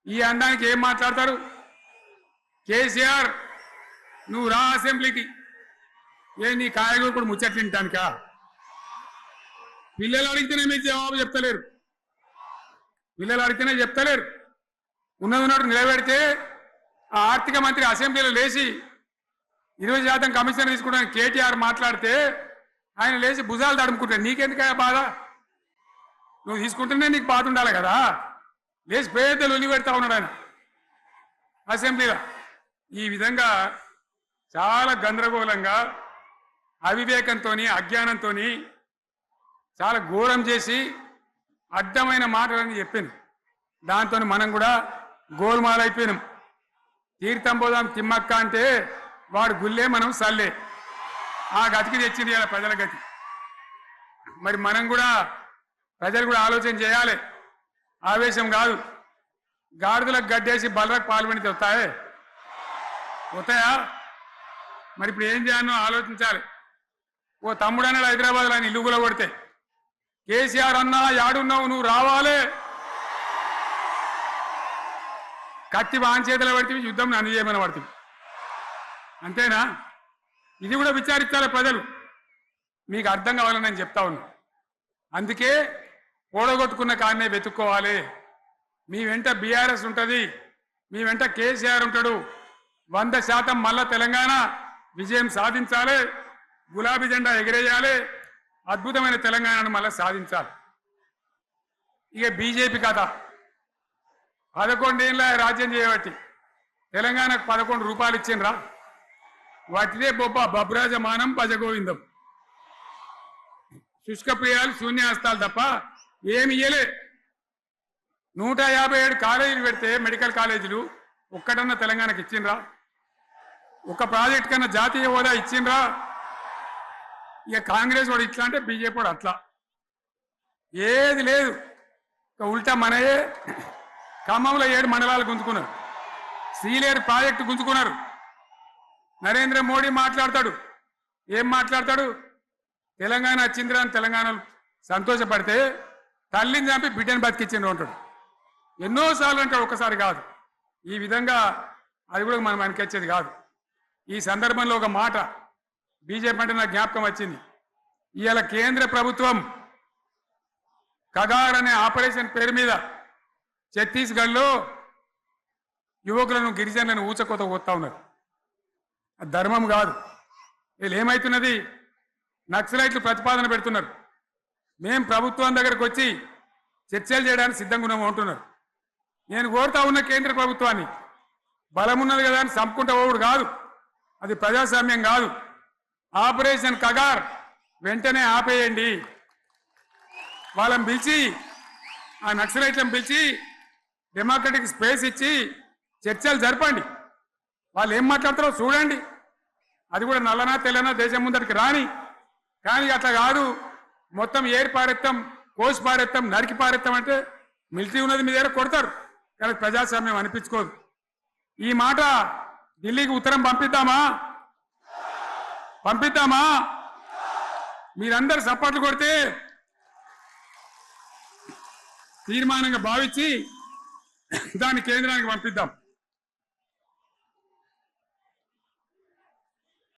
ఈ అందానికి ఏం మాట్లాడతారు? కేసీఆర్ నువ్వు రా అసెంబ్లీకి, ఏ నీ కాయగూరు కూడా ముచ్చట్లు తింటానికా? పిల్లలు అడిగితేనే మీరు జవాబు చెప్తలేరు, పిల్లలు అడిగితేనే చెప్తలేరు. ఉన్నది ఉన్నట్టు నిలబెడితే ఆ ఆర్థిక మంత్రి అసెంబ్లీలో లేచి 20% కమిషన్ తీసుకుంటాను కేటీఆర్ మాట్లాడితే ఆయన లేచి భుజాలు తడుముకుంటాడు. నీకెందుకయ్యా బాధ? నువ్వు తీసుకుంటేనే నీకు బాధ ఉండాలి కదా. లేచి పేదలు ఉల్లి పెడతా ఉన్నాడు ఆయన అసెంబ్లీలో. ఈ విధంగా చాలా గందరగోళంగా అవివేకంతో అజ్ఞానంతో చాలా ఘోరం చేసి అడ్డమైన మాటలని చెప్పింది. దాంతో మనం కూడా గోల్మాలైపోయినాం. తీర్థం పోదాం తిమ్మక్క అంటే వాడు గుల్లే, మనం సల్లే. ఆ గతికి తెచ్చింది ఇలా ప్రజల గతి. మరి మనం కూడా ప్రజలు కూడా ఆలోచన చేయాలి. ఆవేశం కాదు. గాడిదలకు గడ్డేసి బలరకు పాల్పడితే వస్తాయా? మరి ఇప్పుడు ఏం చేయాలో ఆలోచించాలి. ఓ తమ్ముడు అన్నాడు హైదరాబాద్లో, ఆయన ఇల్లు కూడా కొడితే, కేసీఆర్ అన్నా యాడున్నావు, నువ్వు రావాలి, కత్తి వాన్ చేతిలో పడితే యుద్ధం నన్ను చేయమని పడుతుంది. అంతేనా? ఇది కూడా విచారించాలి ప్రజలు. మీకు అర్థం కావాలని నేను చెప్తా ఉన్నా. అందుకే ఓడగొట్టుకున్న కాన్నే వెతుక్కోవాలి. మీ వెంట బీఆర్ఎస్ ఉంటుంది, మీ వెంట కేసీఆర్ ఉంటాడు. 100% మళ్ళా తెలంగాణ విజయం సాధించాలి, గులాబీ జెండా ఎగిరేయాలి, అద్భుతమైన తెలంగాణను మళ్ళీ సాధించాలి. ఇక బీజేపీ కథ 11 ఏళ్ళ రాజ్యం చేయబట్టి తెలంగాణకు 11 రూపాయలు ఇచ్చిండ్రా? వాటిదే బబ్రాజమానం భజగోవిందం, శుష్క ప్రియాలు శూన్యాస్తాలు తప్ప ఏమి ఇయ్యలే. 157 కాలేజీలు పెడితే మెడికల్ కాలేజీలు ఒక్కటన్నా తెలంగాణకు ఇచ్చిండ్రా? ఒక ప్రాజెక్ట్ కన్నా జాతీయ హోదా ఇచ్చిండ్రా? ఇక కాంగ్రెస్ వాడు ఇట్లా అంటే బీజేపీ వాడు అట్లా, ఏది లేదు. ఉల్టా మనయే ఖమ్మంలో 7 మండలాలు గుంజుకున్నారు, సీలేరు ప్రాజెక్టు గుంజుకున్నారు. నరేంద్ర మోడీ మాట్లాడతాడు, ఏం మాట్లాడతాడు? తెలంగాణ వచ్చిందిరా అని తెలంగాణలో సంతోషపడితే తల్లిని చంపి బిడ్డను బతికిచ్చిండ్రు అంటాడు. ఎన్నోసార్లు అంటాడు, ఒక్కసారి కాదు. ఈ విధంగా అది కూడా మనం వెనకొచ్చేది కాదు. ఈ సందర్భంలో ఒక మాట బీజేపీ అంటే నాకు జ్ఞాపకం వచ్చింది. ఇవాళ కేంద్ర ప్రభుత్వం కగార్ అనే ఆపరేషన్ పేరు మీద ఛత్తీస్గఢ్లో యువకులను గిరిజనులను ఊచకోత పోతా ఉన్నారు. ధర్మం కాదు. వీళ్ళు ఏమవుతున్నది? నక్సలైట్లు ప్రతిపాదన పెడుతున్నారు, మేం ప్రభుత్వం దగ్గరకు వచ్చి చర్చలు చేయడానికి సిద్ధంగా ఉన్నాము అంటున్నారు. నేను కోరుతా ఉన్న కేంద్ర ప్రభుత్వాన్ని, బలమున్నది కదా అని చంపుకుంటా పోవుడు కాదు, అది ప్రజాస్వామ్యం కాదు. ఆపరేషన్ కగార్ వెంటనే ఆపేయండి. వాళ్ళని పిలిచి, ఆ నక్సలైట్లను పిలిచి డెమోక్రటిక్ స్పేస్ ఇచ్చి చర్చలు జరపండి. వాళ్ళు ఏం మాట్లాడతారో చూడండి. అది కూడా నల్లనా తెల్లనా దేశం ముందరికి రాని. కానీ అట్లా కాదు, మొత్తం ఏరి పారెత్తాం, కోసి పారెత్తాం, నరికి పారెత్తాం అంటే మిలిటరీ ఉన్నది మీ దగ్గర కొడతారు, కానీ ప్రజాస్వామ్యం అనిపించుకోదు. ఈ మాట ఢిల్లీకి ఉత్తరం పంపిద్దామా? మీరందరూ సపోర్ట్లు కొడితే తీర్మానంగా భావించి దాన్ని కేంద్రానికి పంపిద్దాం.